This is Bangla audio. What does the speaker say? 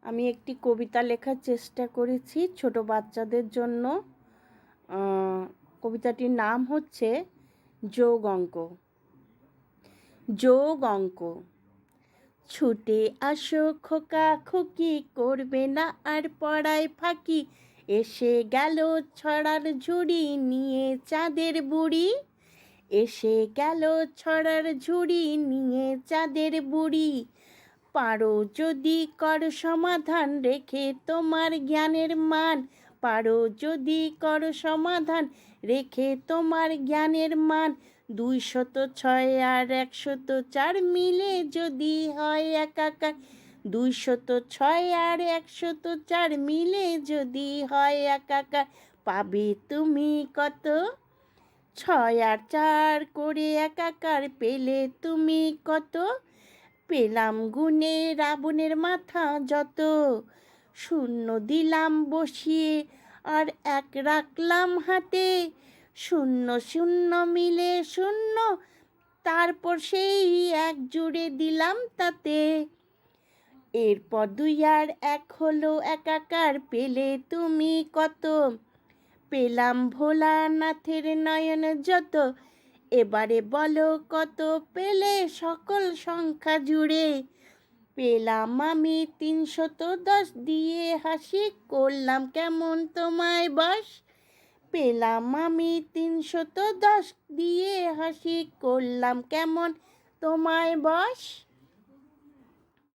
আমি একটি কবিতা লেখার চেষ্টা করেছি ছোট বাচ্চাদের জন্য। কবিতাটির নাম হচ্ছে যোগ অঙ্ক। যোগ অঙ্ক। ছুটে আসো খোকা খুকি, করবে না আর পড়ায় ফাঁকি। এসে গেল ছড়ার ঝুড়ি নিয়ে চাঁদের বুড়ি। এসে গেল ছড়ার ঝুড়ি নিয়ে চাঁদের বুড়ি। পারো যদি কর সমাধান, রেখে তোমার জ্ঞানের মান। পারো যদি কর সমাধান, রেখে তোমার জ্ঞানের মান। 206 আর 104 মিলে যদি হয় একাকার। 206 আর 104 মিলে যদি হয় একাকার। পাবে তুমি কত? 6 আর 4 করে একাকার পেলে তুমি কত? পেলাম গুনে রাবণের মাথা যত। শূন্য দিলাম বসিয়ে আর 1 রাখলাম হাতে। শূন্য শূন্য মিলে শূন্য, তারপর সেই 1 জুড়ে দিলাম তাতে। এরপর 2 আর 1 হলো একাকার, পেলে তুমি কত? পেলাম ভোলানাথের নয়ন যত। এবারে বলো কত পেলে সকল সংখ্যা জুড়ে? পেলাম আমি 310 দিয়ে হাসি, করলাম কেমন তোমায় বশ? পেলাম আমি 310 দিয়ে হাসি, করলাম কেমন তোমায় বশ?